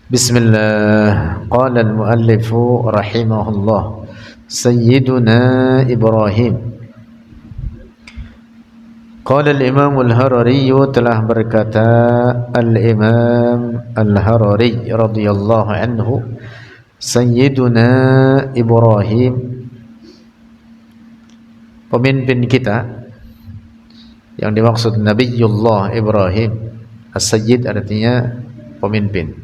Bismillah. Qala al-muallifu rahimahullah, Sayyiduna Ibrahim. Qala al-Imam al-Harari, telah berkata al-Imam al-Harari radhiyallahu anhu, Sayyiduna Ibrahim, pemimpin kita. Yang dimaksud Nabiullah Ibrahim. As-Sayyid artinya pemimpin.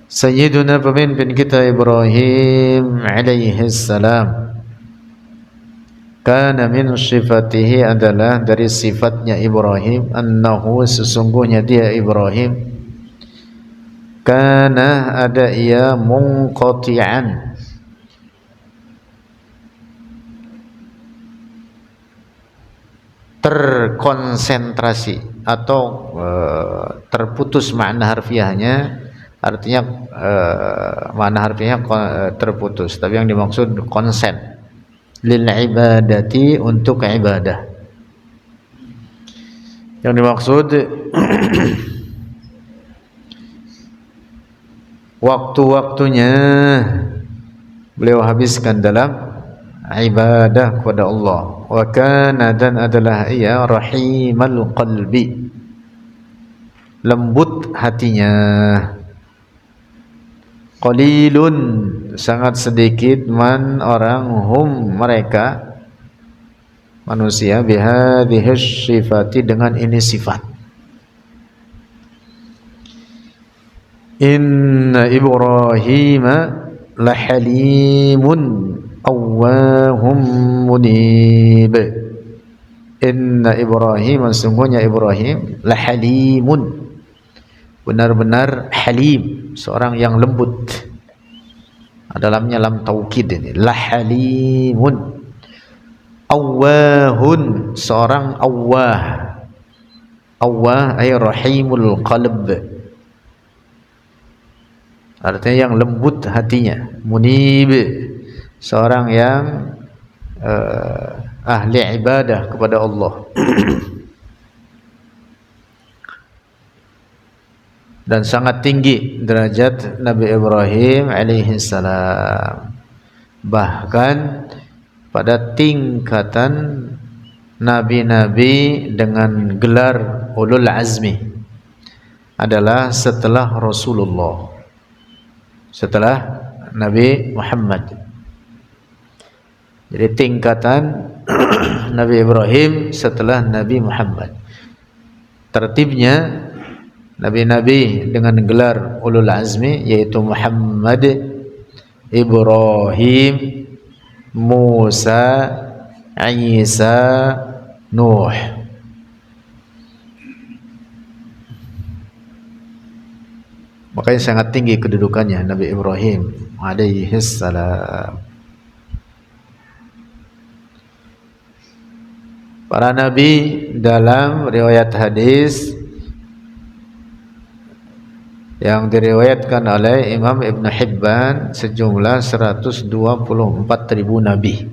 Sayyiduna, pemimpin kita Ibrahim alaihi salam, kana min sifatihi, adalah dari sifatnya Ibrahim, annahu, sesungguhnya dia Ibrahim, kana, ada ia, munqati'an, terkonsentrasi atau terputus makna harfiahnya. Artinya makna harfiahnya terputus, tapi yang dimaksud konsen, lil ibadati, untuk ibadah. Yang dimaksud waktu-waktunya beliau habiskan dalam ibadah kepada Allah. Wa kana, dan adalah ia, rahimal qalbi, lembut hatinya. Qalilun, sangat sedikit, man, orang, hum, mereka, manusia, bihadhihi sifati, dengan ini sifat. Inna Ibrahima lahalimun awwahum munib. Inna Ibrahim, sungguhnya Ibrahim, lahalimun, benar-benar halim, seorang yang lembut. Dalamnya lam taukid ini, lahalimun. Awwahun, seorang awwah. Awwah ay rahimul qalb, artinya yang lembut hatinya. Munib, seorang yang ahli ibadah kepada Allah. Dan sangat tinggi derajat Nabi Ibrahim alaihi salam. Bahkan pada tingkatan nabi-nabi dengan gelar ulul azmi adalah setelah Rasulullah, setelah Nabi Muhammad. Jadi tingkatan Nabi Ibrahim setelah Nabi Muhammad. Tertibnya nabi-nabi dengan gelar ulul azmi yaitu Muhammad, Ibrahim, Musa, Isa, Nuh. Makanya sangat tinggi kedudukannya Nabi Ibrahim alaihi salam. Para nabi dalam riwayat hadis yang diriwayatkan oleh Imam Ibn Hibban sejumlah 124.000 nabi.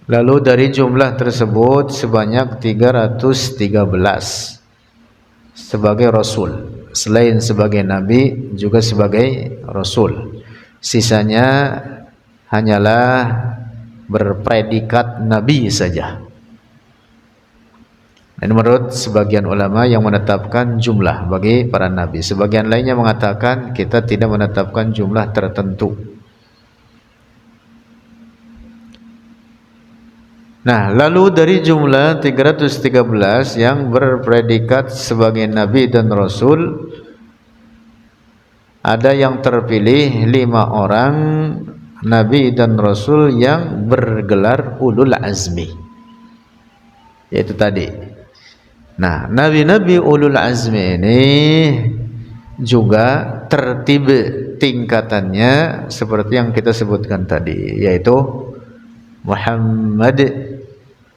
Lalu dari jumlah tersebut sebanyak 313 sebagai rasul, selain sebagai nabi juga sebagai rasul. Sisanya hanyalah berpredikat nabi saja. Dan menurut sebagian ulama yang menetapkan jumlah bagi para nabi, sebagian lainnya mengatakan kita tidak menetapkan jumlah tertentu. Nah, lalu dari jumlah 313 yang berpredikat sebagai nabi dan rasul, ada yang terpilih 5 orang nabi dan rasul yang bergelar ulul azmi, yaitu tadi. Nah, nabi-nabi ulul azmi ini juga tertib tingkatannya seperti yang kita sebutkan tadi, yaitu Muhammad,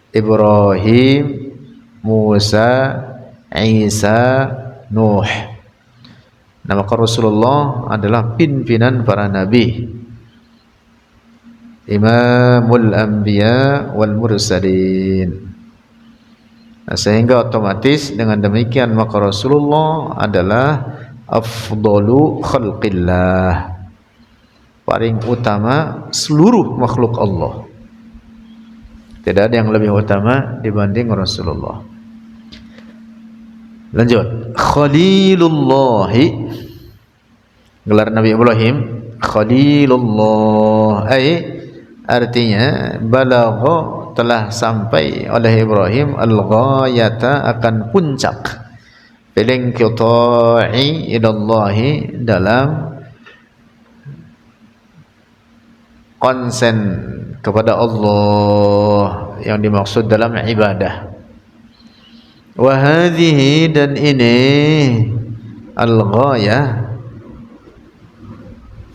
Ibrahim, Musa, Isa, Nuh. Nah, maka Rasulullah adalah pimpinan para nabi, Imamul Anbiya wal Mursalin. Nah, sehingga otomatis dengan demikian maka Rasulullah adalah afdalu khalqillah, paling utama seluruh makhluk Allah. Tidak ada yang lebih utama dibanding Rasulullah. Lanjut, Khalilullahi, gelar Nabi Ibrahim Khalilullah, artinya balagha, telah sampai oleh Ibrahim al-ghayata, akan puncak, biling qita'i ilallahi, dalam konsen kepada Allah, yang dimaksud dalam ibadah. Wa hadhihi, dan ini al-ghayah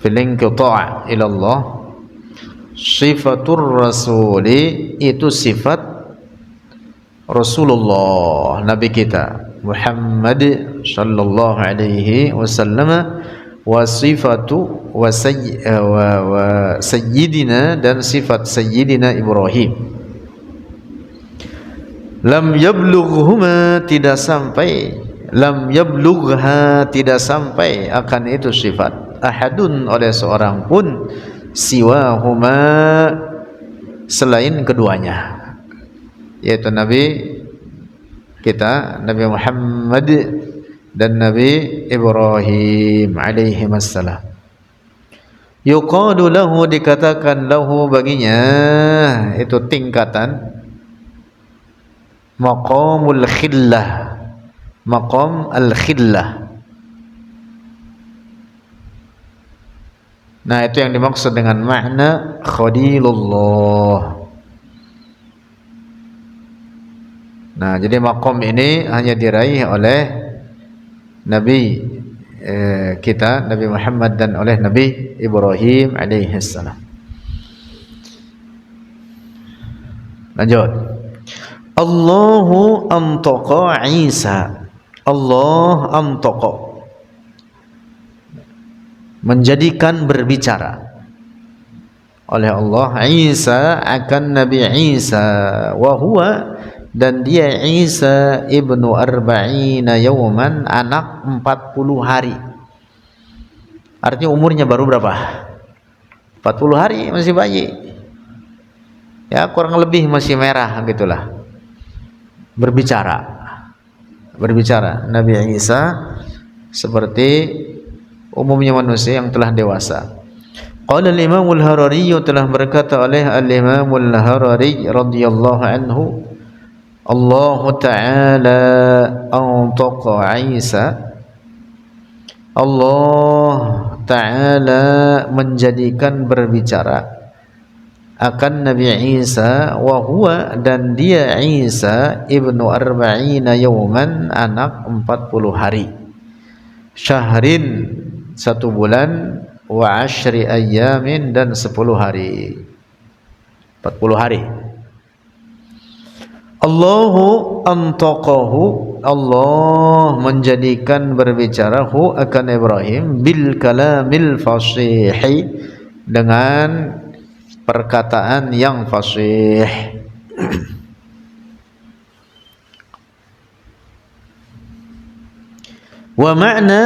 fil inqita' ila Allah, sifatur rasuli, itu sifat Rasulullah, Nabi kita Muhammad sallallahu alaihi wasallam, wa sifatu wa sayyidina, dan sifat sayyidina Ibrahim. Lam yablughuma, tidak sampai, lam yablugha, tidak sampai akan itu sifat, ahadun, oleh seorang pun, siwahuma, selain keduanya, yaitu Nabi kita Nabi Muhammad dan Nabi Ibrahim alaihi wassalam. Yuqalu lahu, dikatakan lahu baginya, itu tingkatan maqamul khillah, maqam al-khillah. Nah, itu yang dimaksud dengan makna Khalilullah. Nah, jadi maqam ini hanya diraih oleh Nabi kita Nabi Muhammad dan oleh Nabi Ibrahim alaihi salam. Lanjut, Allahu antaqa Isa, Allah antaqa, menjadikan berbicara oleh Allah Isa akan Nabi Isa, wa huwa, dan dia Isa ibnu arba'ina yawman, anak 40 hari. Artinya umurnya baru berapa? 40 hari, masih bayi. Ya, kurang lebih masih merah gitulah. Berbicara Nabi Isa seperti umumnya manusia yang telah dewasa. Qala al-Imam al-Harari, telah berkata oleh al-Imam al-Harari radhiyallahu anhu, Allah Ta'ala antaqa Isa, Allah Ta'ala menjadikan berbicara akan Nabi Isa, wa huwa, dan dia Isa ibnu arba'ina yawman, anak 40 hari, syahrin, 1 bulan, wa 10 ayyamin, dan 10 hari, 40 hari. Allahu antaqahu, Allah menjadikan berbicara hu, akan Ibrahim, bil kalamil fasihi, dengan perkataan yang fasih. Wa ma'na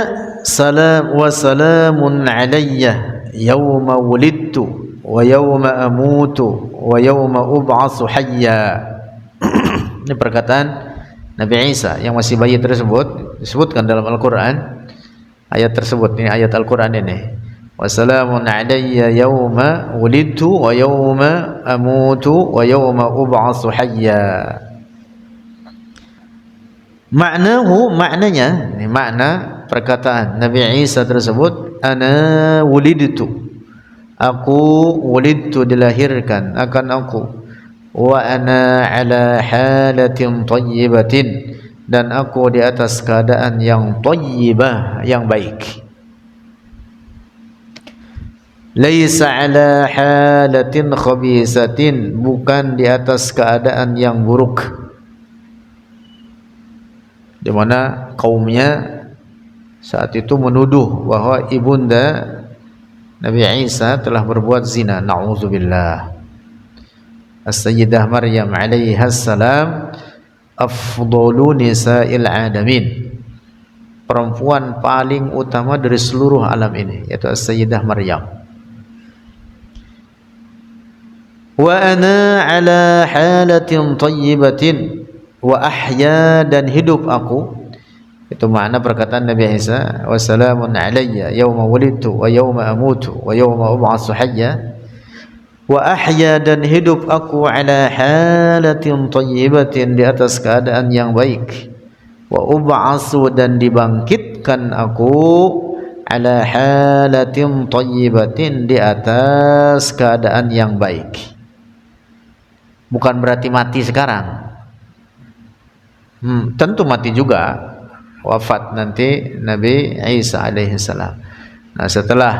salam wa salamun alayya yawma wulidtu wa yawma amutu wa yawma ub'atsu hayya. Ini perkataan Nabi Isa yang masih bayi tersebut, disebutkan dalam Al-Quran. Ayat tersebut, ini ayat Al-Quran ini, wassalamun alayya yawma wulidtu wa yawma amutu wa yawma ub'atsu hayya. Maknahu, maknanya, ini makna perkataan Nabi Isa tersebut, ana wulidtu, aku, wulidtu, dilahirkan akan aku, wa ana ala halatin tayyibatin, dan aku di atas keadaan yang tayyibah, yang baik. Laisa ala halatin khabisatin, bukan di atas keadaan yang buruk, di mana kaumnya saat itu menuduh bahwa ibunda Nabi Isa telah berbuat zina, na'udzubillah. As-Sayyidah Maryam alaiha salam afdalu nisa'il alamin, perempuan paling utama dari seluruh alam ini, yaitu Sayyidah Maryam. Wa ana ala halatin thayyibatin wa ahya, dan hidup aku, itu makna perkataan Nabi Isa, wa salamun alayya yawma wulidtu wa yawma amutu wa yawma ub'atsu hayya. Wa ahya, dan hidup aku ala halatin thayyibatin, di atas keadaan yang baik. Wa ub'atsu, dan dibangkitkan aku ala halatin thayyibatin, di atas keadaan yang baik. Bukan berarti mati sekarang. Tentu mati juga, wafat nanti Nabi Isa alaihi salam. Nah, setelah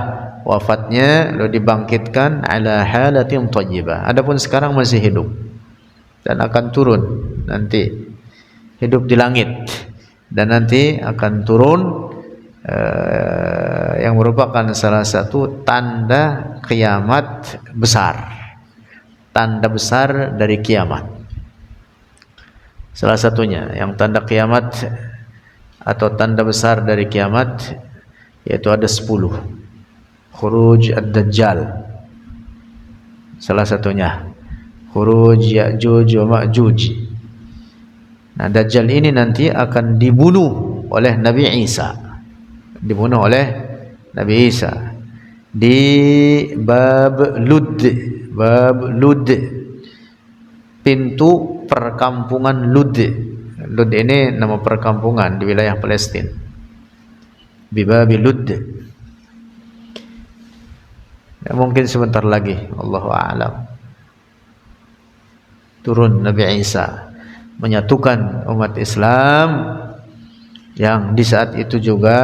wafatnya lalu dibangkitkan ala halatin thayyibah. Adapun sekarang masih hidup dan akan turun nanti, hidup di langit, dan nanti akan turun yang merupakan salah satu tanda kiamat besar. Tanda besar dari kiamat. Salah satunya yang tanda kiamat atau tanda besar dari kiamat, yaitu ada 10. Khuruj ad-Dajjal salah satunya, khuruj Ya'juj wa Ma'juj. Nah, Dajjal ini nanti akan dibunuh oleh Nabi Isa. Dibunuh oleh Nabi Isa di bab Lud. Bab Lud, pintu perkampungan Lud. Lud ini nama perkampungan di wilayah Palestina. Bibabi Lud. Ya, mungkin sebentar lagi, Allahu a'lam, turun Nabi Isa menyatukan umat Islam, yang di saat itu juga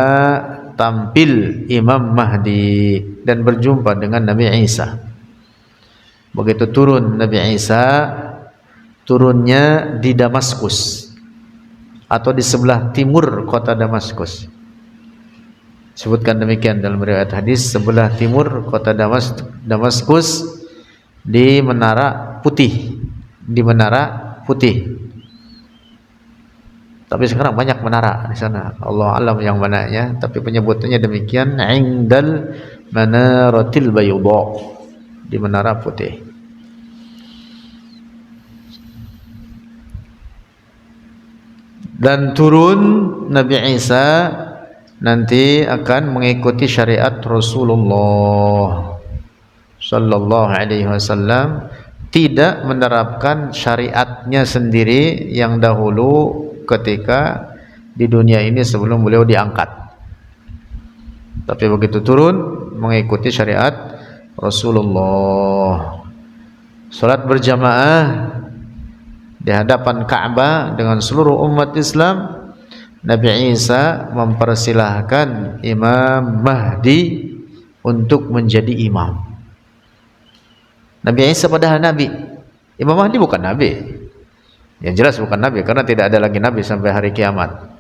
tampil Imam Mahdi dan berjumpa dengan Nabi Isa. Begitu turun Nabi Isa, turunnya di Damaskus atau di sebelah timur kota Damaskus. Sebutkan demikian dalam riwayat hadis, sebelah timur kota Damaskus, di Menara Putih. Di Menara Putih. Tapi sekarang banyak menara di sana, Allah alam yang mananya, tapi penyebutannya demikian, indal manaratil bayda, di Menara Putih. Dan turun Nabi Isa nanti akan mengikuti syariat Rasulullah sallallahu alaihi wasallam, tidak menerapkan syariatnya sendiri yang dahulu ketika di dunia ini sebelum beliau diangkat. Tapi begitu turun mengikuti syariat Rasulullah. Salat berjamaah di hadapan Ka'bah dengan seluruh umat Islam. Nabi Isa mempersilahkan Imam Mahdi untuk menjadi imam. Nabi Isa padahal Nabi, Imam Mahdi bukan Nabi. Yang jelas bukan Nabi, karena tidak ada lagi Nabi sampai hari kiamat.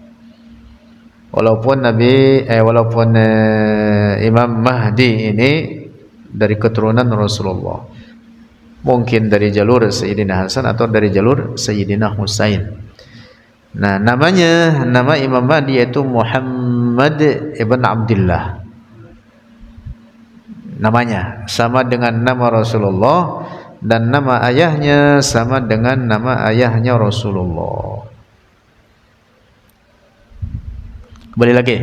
Walaupun Imam Mahdi ini dari keturunan Rasulullah, mungkin dari jalur Sayyidina Hasan atau dari jalur Sayyidina Husain. Nah, nama Imam Mahdi yaitu Muhammad ibn Abdullah. Namanya sama dengan nama Rasulullah, dan nama ayahnya sama dengan nama ayahnya Rasulullah. Kembali lagi.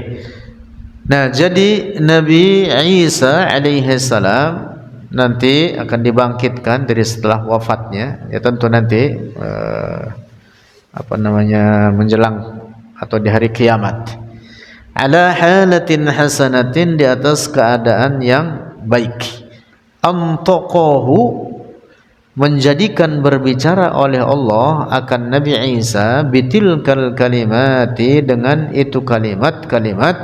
Nah, jadi Nabi Isa alaihi salam nanti akan dibangkitkan dari setelah wafatnya, ya tentu nanti menjelang atau di hari kiamat, ala halatin hasanatin, di atas keadaan yang baik, antaqahu, menjadikan berbicara oleh Allah akan Nabi Isa, bitilkal kalimati, dengan itu kalimat-kalimat,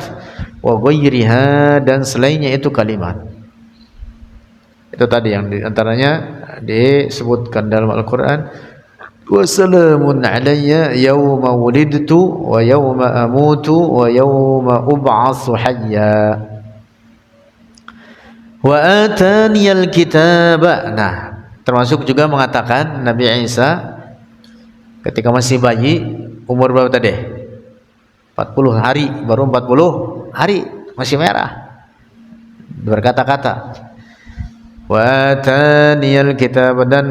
wa ghairiha, dan selainnya itu kalimat. Itu tadi yang diantaranya disebutkan dalam Al-Quran, wa salamun alayya yawma wulidtu wa yawma amutu wa yawma ub'atsu hayya wa ataniyal kitaba. Nah, termasuk juga mengatakan Nabi Isa ketika masih bayi, umur berapa tadi? 40 hari, baru 40 hari masih merah berkata-kata. Wa taniyal kitab, dan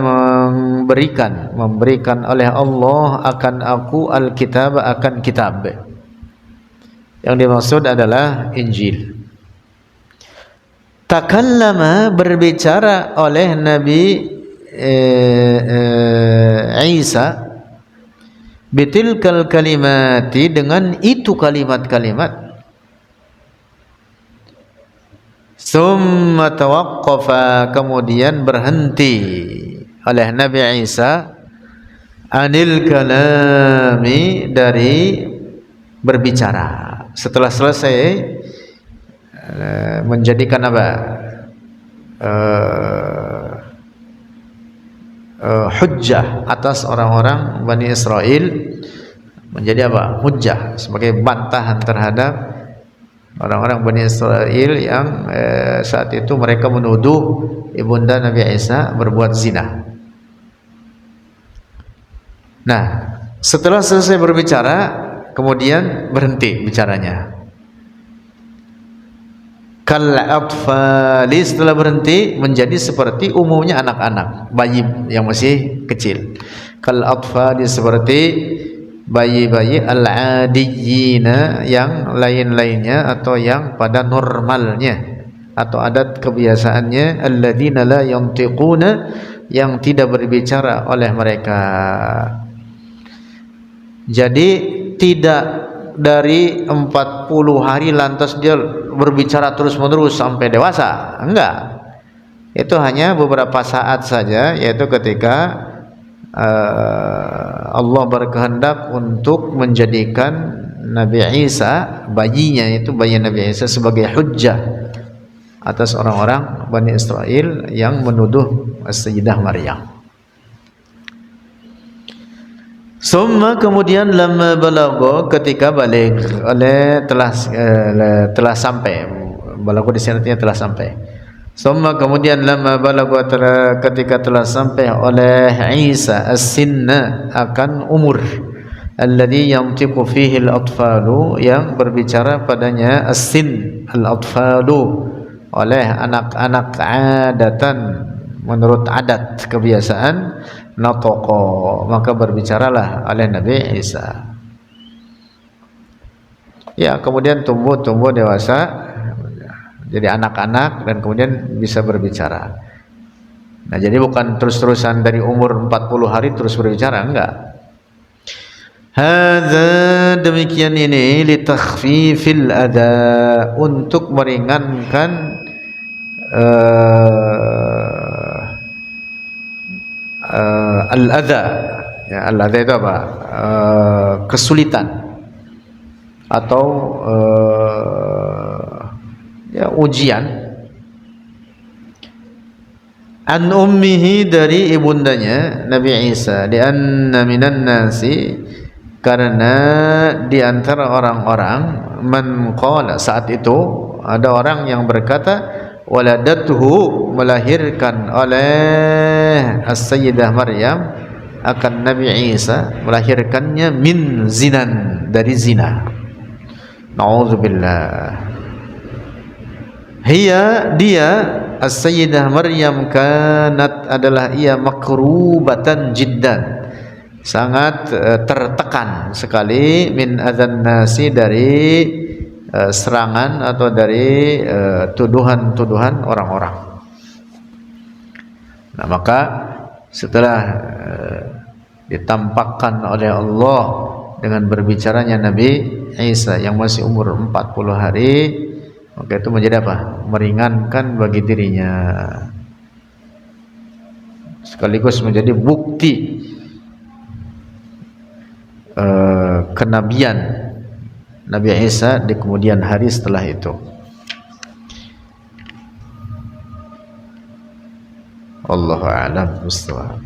memberikan oleh Allah akan aku al-kitab, akan kitab. Yang dimaksud adalah Injil. Takallama, berbicara oleh Nabi Isa, bitilkal kalimati, dengan itu kalimat-kalimat. Summa tawaqqafa, kemudian berhenti oleh Nabi Isa, anil kalami, dari berbicara. Setelah selesai menjadikan apa? Hujjah atas orang-orang Bani Israel, menjadi apa? Hujjah, sebagai bantahan terhadap orang-orang Bani Israel yang saat itu mereka menuduh ibunda Nabi Isa berbuat zina. Nah, setelah selesai berbicara, kemudian berhenti bicaranya. Kal atfali, setelah berhenti menjadi seperti umumnya anak-anak, bayi yang masih kecil. Kal atfali, seperti bayi-bayi al-adiyina, yang lain-lainnya atau yang pada normalnya atau adat kebiasaannya, alladzina la yantiquna, yang tidak berbicara oleh mereka. Jadi tidak dari 40 hari lantas dia berbicara terus-menerus sampai dewasa, enggak. Itu hanya beberapa saat saja, yaitu ketika Allah berkehendak untuk menjadikan Nabi Isa, bayinya itu bayi Nabi Isa, sebagai hujjah atas orang-orang Bani Israel yang menuduh Sayyidah Maryam. Summa, kemudian lamma balagha, ketika balik, telah sampai. Balagha di sini artinya telah sampai. Summa, kemudian lamma balagha, ketika telah sampai oleh Isa as-sinna, akan umur, alladhi yantiqu fihi al-atfalu, yang berbicara padanya as-sin, al-atfalu, oleh anak-anak, adatan, menurut adat kebiasaan, natoko, maka berbicaralah oleh Nabi Isa. Ya, kemudian tumbuh dewasa, jadi anak-anak, dan kemudian bisa berbicara. Nah, jadi bukan terus-terusan dari umur 40 hari terus berbicara, enggak. Hadza, demikian ini, litakhfifil adha, untuk meringankan al-adha. Ya, al-adha itu apa? Kesulitan atau ya, ujian. An ummihi, dari ibundanya Nabi Isa, di anna minan nasi, karena di antara orang-orang, man qala, saat itu ada orang yang berkata, waladathu, melahirkan oleh as-sayyidah Maryam, akan Nabi Isa, melahirkannya min zinan, dari zina. Na'udzubillah. Hiya, dia as-sayyidah Maryam, kanat, adalah ia, makrubatan jiddan, sangat tertekan sekali, min adzan nasi, dari serangan atau dari tuduhan-tuduhan orang-orang. Nah, maka setelah ditampakkan oleh Allah dengan berbicaranya Nabi Isa yang masih umur 40 hari, maka itu menjadi apa? Meringankan bagi dirinya, sekaligus menjadi bukti kenabian Nabi Isa di kemudian hari setelah itu. Allahu a'lam bishawab.